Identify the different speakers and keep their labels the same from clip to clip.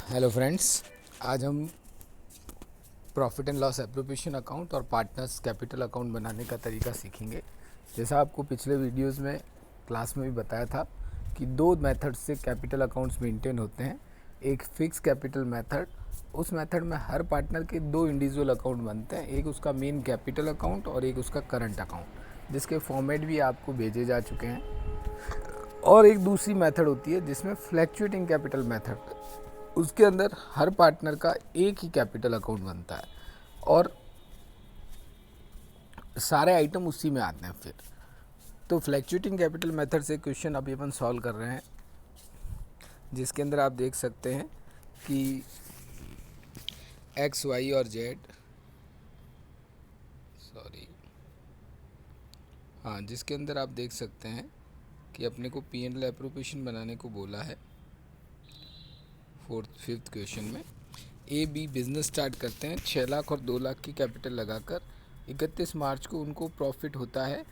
Speaker 1: Hello friends, आज हम profit and loss appropriation account और पार्टनर्स कैपिटल अकाउंट बनाने का तरीका सीखेंगे। जैसा आपको पिछले वीडियोस में क्लास में भी बताया था कि दो मेथड से कैपिटल अकाउंट्स मेंटेन होते हैं। एक फिक्स कैपिटल मेथड, उस मेथड में हर पार्टनर के दो इंडिविजुअल अकाउंट बनते हैं, एक उसका मेन कैपिटल अकाउंट और एक उसका करंट अकाउंट, जिसके फॉर्मेट भी आपको भेजे जा चुके हैं। और एक दूसरी मेथड होती है जिसमें फ्लैक्चुएटिंग कैपिटल मेथड, उसके अंदर हर पार्टनर का एक ही कैपिटल अकाउंट बनता है और सारे आइटम उसी में आते हैं। फिर तो फ्लैक्चुएटिंग कैपिटल मेथड से क्वेश्चन अभी अपन सॉल्व कर रहे हैं, जिसके अंदर आप देख सकते हैं कि एक्स वाई और जेड, सॉरी हाँ, जिसके अंदर आप देख सकते हैं कि अपने को पी एंड एल एप्रोप्रिएशन बनाने को बोला है। फिफ्थ क्वेश्चन में ए बी बिजनेस स्टार्ट करते हैं 6 लाख और 2 लाख की कैपिटल लगाकर। 31 मार्च को उनको प्रॉफिट होता है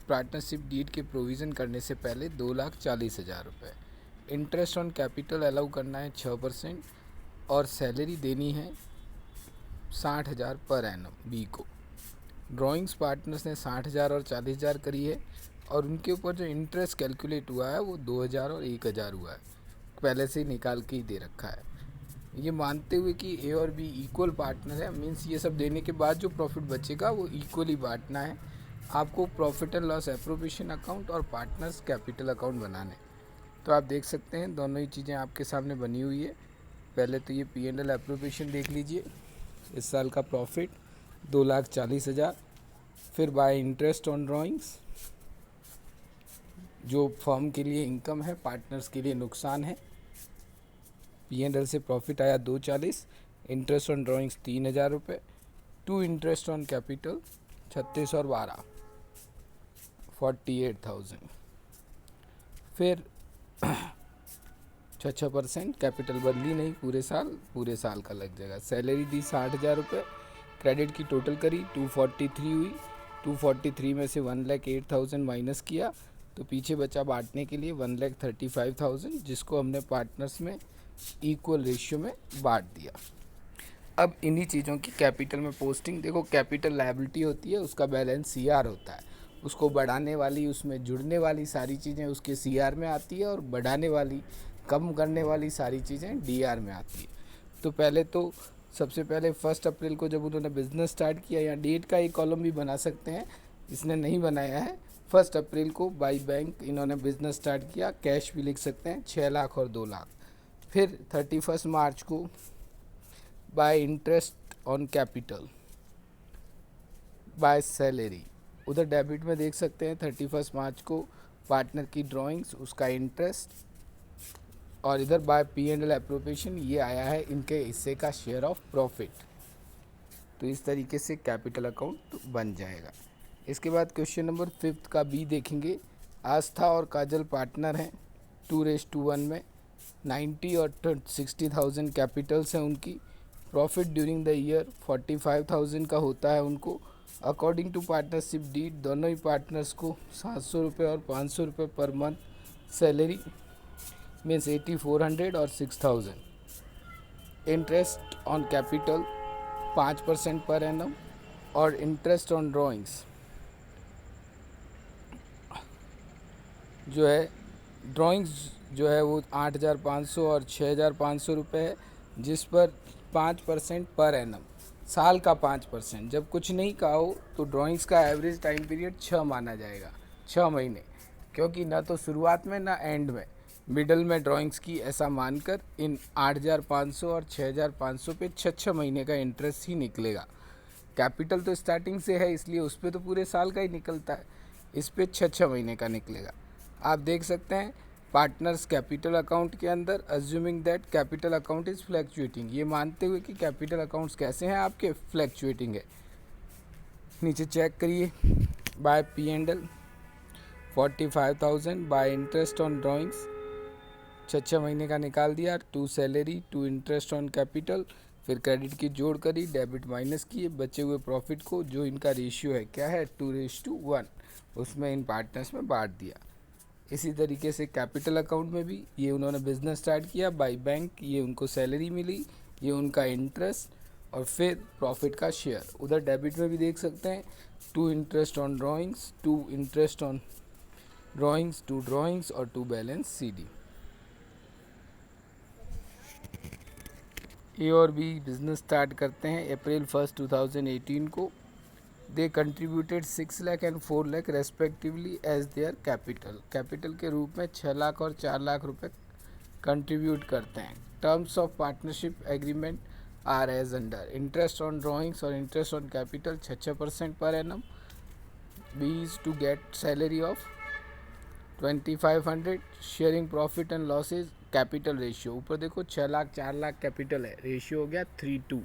Speaker 1: पार्टनरशिप डीड के प्रोविज़न करने से पहले 2,40,000 रुपये। इंटरेस्ट ऑन कैपिटल अलाउ करना है 6% और सैलरी देनी है 60,000 पर एनम बी को। ड्राइंग्स पार्टनर्स ने 60,000 और 40,000 करी है और उनके ऊपर जो इंटरेस्ट कैलकुलेट हुआ है वो 2,000 और 1,000 हुआ है, पहले से ही निकाल के ही दे रखा है। ये मानते हुए कि ए और बी इक्वल पार्टनर है, मीन्स ये सब देने के बाद जो प्रॉफिट बचेगा वो इक्वली बांटना है। आपको profit and loss appropriation account और पार्टनर्स कैपिटल अकाउंट बनाने। तो आप देख सकते हैं दोनों ही चीज़ें आपके सामने बनी हुई है। पहले तो ये पी एंड एल एप्रोप्रिएशन देख लीजिए, इस साल का प्रॉफिट 2,40,000। फिर बाय इंटरेस्ट ऑन ड्राइंग्स, जो फर्म के लिए इनकम है पार्टनर्स के लिए नुकसान है। पी एंड एल से प्रॉफिट आया 2,40, इंटरेस्ट ऑन ड्राइंग्स 3,000 रुपये, टू इंटरेस्ट ऑन कैपिटल 36 और 12 48,000। फिर 6% कैपिटल बदली नहीं, पूरे साल का लग जाएगा। सैलरी दी 60,000 रुपये, क्रेडिट की टोटल करी 243 हुई। 243 में से 1,08,000 माइनस किया तो पीछे बचा बांटने के लिए 1,35,000, जिसको हमने पार्टनर्स में इक्वल रेशियो में बांट दिया। अब इन्हीं चीज़ों की कैपिटल में पोस्टिंग देखो, कैपिटल लायबिलिटी होती है, उसका बैलेंस सीआर होता है, उसको बढ़ाने वाली, उसमें जुड़ने वाली सारी चीज़ें उसके सीआर में आती है और बढ़ाने वाली, कम करने वाली सारी चीज़ें डीआर में आती है। तो पहले तो सबसे पहले 1 अप्रैल को जब उन्होंने बिज़नेस स्टार्ट किया, या डेट का एक कॉलम भी बना सकते हैं, इसने नहीं बनाया है। 1 अप्रैल को बाई बैंक इन्होंने बिज़नेस स्टार्ट किया, कैश भी लिख सकते हैं 6 लाख और 2 लाख। फिर 31 मार्च को bye interest on capital by salary, उधर डेबिट में देख सकते हैं 31 मार्च को पार्टनर की ड्राइंग्स, उसका इंटरेस्ट, और इधर bye P and L appropriation ये आया है इनके हिस्से का शेयर ऑफ प्रॉफिट। तो इस तरीके से कैपिटल अकाउंट बन जाएगा। इसके बाद क्वेश्चन नंबर 5 का बी देखेंगे। आस्था और काजल पार्टनर हैं 2:1 में, 90 और 60,000 कैपिटल्स हैं उनकी। प्रॉफिट ड्यूरिंग द ईयर 45,000 का होता है उनको। अकॉर्डिंग टू पार्टनरशिप डीड दोनों ही पार्टनर्स को 700 रुपये और 500 रुपये पर मंथ सैलरी, मीन्स 8,400 और 6,000। Interest on capital 5% per annum और इंटरेस्ट ऑन ड्राइंग्स जो है, ड्राइंग्स जो है वो 8,500 और 6,500 रुपये है, जिस पर 5% पर एनम, साल का 5%। जब कुछ नहीं कहा हो तो ड्राइंग्स का एवरेज टाइम पीरियड 6 माना जाएगा, 6 महीने, क्योंकि ना तो शुरुआत में ना एंड में, मिडल में ड्राइंग्स की, ऐसा मानकर इन 8,500 और 6,500 पे 6 महीने का इंटरेस्ट ही निकलेगा। कैपिटल तो स्टार्टिंग से है इसलिए उस पर तो पूरे साल का ही निकलता है, इस पे 6 महीने का निकलेगा। आप देख सकते हैं पार्टनर्स कैपिटल अकाउंट के अंदर, assuming that capital account is fluctuating, ये मानते हुए कि कैपिटल अकाउंट्स कैसे हैं आपके, फ्लैक्चुएटिंग है। नीचे चेक करिए, by P and L 45,000, by interest on drawings 6 महीने का निकाल दिया, to salary, to interest on capital, फिर क्रेडिट की जोड़ करी, डेबिट माइनस किए, बचे हुए प्रॉफिट को, जो इनका रेशियो है क्या है 2:1, उसमें इन पार्टनर्स में बांट दिया। इसी तरीके से कैपिटल अकाउंट में भी ये उन्होंने बिजनेस स्टार्ट किया बाय बैंक, ये उनको सैलरी मिली, ये उनका इंटरेस्ट और फिर प्रॉफिट का शेयर। उधर डेबिट में भी देख सकते हैं, to interest on drawings, to interest on drawings, to drawings और टू बैलेंस CD। ए और बी बिजनेस स्टार्ट करते हैं अप्रैल 1 2018 को। They contributed 6 lakh and 4 lakh respectively as their capital. Capital के रूप में 6 लाख और 4 लाख रुपए कंट्रीब्यूट करते हैं। Terms of partnership agreement are as under. Interest on drawings और interest on capital 6% per annum. B is to get salary of 2500। Sharing profit and losses. Capital ratio ऊपर देखो 6 लाख 4 लाख कैपिटल है, रेशियो हो गया 3:2,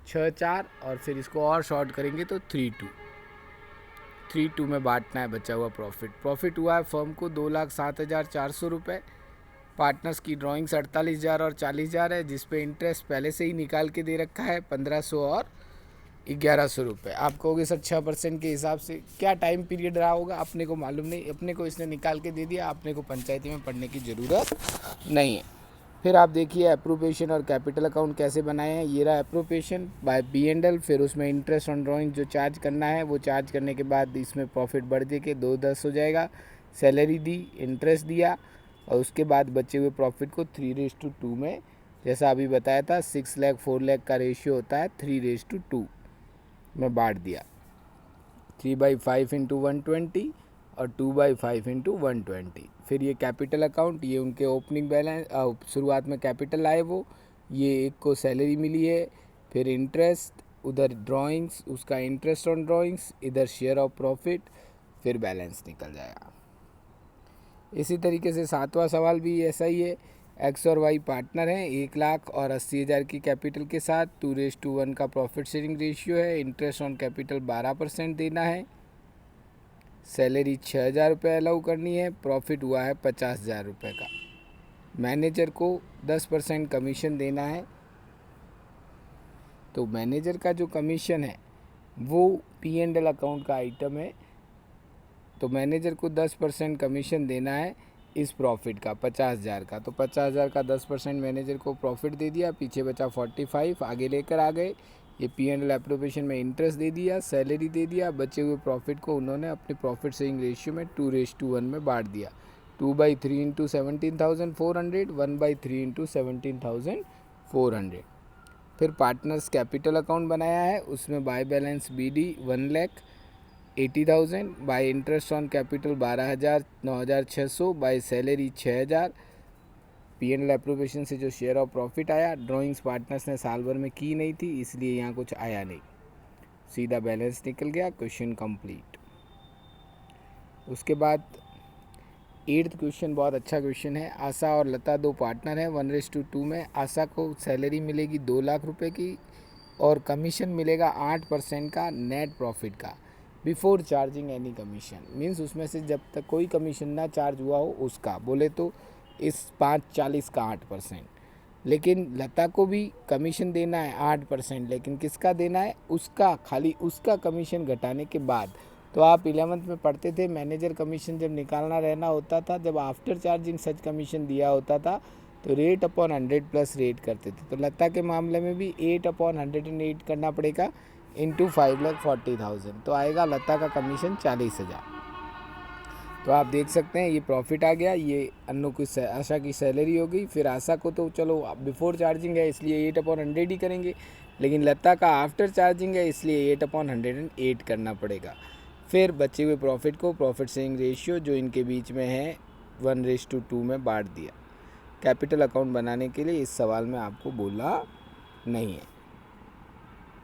Speaker 1: 6-4 और फिर इसको और शॉर्ट करेंगे तो 3:2 में बांटना है बचा हुआ प्रॉफिट। प्रॉफिट हुआ है फर्म को 2,07,400 रुपये। पार्टनर्स की ड्राइंग्स 48,000 और 40,000 है, जिस पे इंटरेस्ट पहले से ही निकाल के दे रखा है 1,500 और 1,100 रुपये। आप कहोगे सर 6% के हिसाब से क्या टाइम पीरियड रहा होगा, अपने को मालूम नहीं, अपने को इसने निकाल के दे दिया, अपने को पंचायती में पढ़ने की ज़रूरत नहीं है। फिर आप देखिए अप्रोप्रिएशन और कैपिटल अकाउंट कैसे बनाए हैं। ये रहा अप्रोप्रिएशन बाय B&L, फिर उसमें इंटरेस्ट ऑन ड्राइंग जो चार्ज करना है वो चार्ज करने के बाद इसमें प्रॉफिट बढ़ दे के 210 हो जाएगा। सैलरी दी, इंटरेस्ट दिया और उसके बाद बचे हुए प्रॉफिट को 3:2 में, जैसा अभी बताया था 6 लाख 4 लाख का रेशियो होता है, 3:2 में बांट दिया। 3/5 इंटू 120 और 2/5 इंटू 120। फिर ये कैपिटल अकाउंट, ये उनके ओपनिंग बैलेंस, शुरुआत में कैपिटल आए वो, ये एक को सैलरी मिली है, फिर इंटरेस्ट, उधर ड्राइंग्स, उसका इंटरेस्ट ऑन ड्राइंग्स, इधर शेयर ऑफ प्रॉफिट, फिर बैलेंस निकल जाएगा। इसी तरीके से 7वां सवाल भी ऐसा ही है। एक्स और वाई पार्टनर हैं, 1,80,000 की कैपिटल के साथ, 2:1 का प्रॉफिट शेयरिंग रेशियो है। इंटरेस्ट ऑन कैपिटल 12% देना है। सैलरी 6,000 रुपये अलाउ करनी है। प्रॉफिट हुआ है 50,000 रुपये का। मैनेजर को 10% कमीशन देना है। तो मैनेजर का जो कमीशन है वो P&L अकाउंट का आइटम है, तो मैनेजर को 10% कमीशन देना है इस प्रॉफिट का 50,000 का। तो 50,000 का 10% मैनेजर को प्रॉफिट दे दिया, पीछे बचा 45, आगे लेकर आ गए। ये P&L एप्रोप्रिएशन में इंटरेस्ट दे दिया, सैलरी दे दिया, बचे हुए प्रॉफिट को उन्होंने अपने प्रॉफिट शेयरिंग रेशियो में 2:1 में बांट दिया। 2/3 इंटू 17,400, 1/3 इंटू 17,400। फिर पार्टनर्स कैपिटल अकाउंट बनाया है, उसमें by balance BD 1,80,000, bye interest on capital 12,000, 9,600, by salary 6,000। P&L appropriation से जो शेयर ऑफ प्रॉफिट आया, ड्राइंग्स पार्टनर्स ने साल भर में की नहीं थी इसलिए यहाँ कुछ आया नहीं, सीधा बैलेंस निकल गया। Question complete. उसके बाद 8th क्वेश्चन बहुत अच्छा क्वेश्चन है। आशा और लता दो पार्टनर हैं। 1:2 में आशा को सैलरी मिलेगी 2 लाख रुपए की और कमीशन मिलेगा 8% का नेट प्रॉफिट का, before charging any commission. Means उसमें से जब तक कोई कमीशन ना चार्ज हुआ हो उसका, बोले तो इस 5/40 का 8%। लेकिन लता को भी कमीशन देना है 8%, लेकिन किसका देना है, उसका, खाली उसका कमीशन घटाने के बाद। तो आप 11th में पढ़ते थे, मैनेजर कमीशन जब निकालना रहना होता था, जब आफ्टर चार्जिंग सच कमीशन दिया होता था तो रेट अपॉन 100 प्लस रेट करते थे। तो लता के मामले में भी 8/108 करना पड़ेगा इंटू 5,40,000, तो आएगा लता का कमीशन 40,000। तो आप देख सकते हैं ये प्रॉफिट आ गया, ये अन्नू की आशा की सैलरी हो गई। फिर आशा को तो चलो बिफोर चार्जिंग है इसलिए 8/100 ही करेंगे, लेकिन लता का आफ्टर चार्जिंग है इसलिए 8/108 करना पड़ेगा। फिर बचे हुए प्रॉफिट को प्रॉफिट शेयरिंग रेशियो जो इनके बीच में है 1:2 में बांट दिया। कैपिटल अकाउंट बनाने के लिए इस सवाल में आपको बोला नहीं है।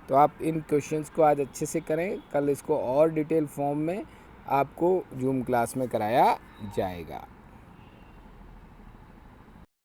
Speaker 1: तो आप इन क्वेश्चंस को आज अच्छे से करें, कल इसको और डिटेल फॉर्म में आपको जूम क्लास में कराया जाएगा।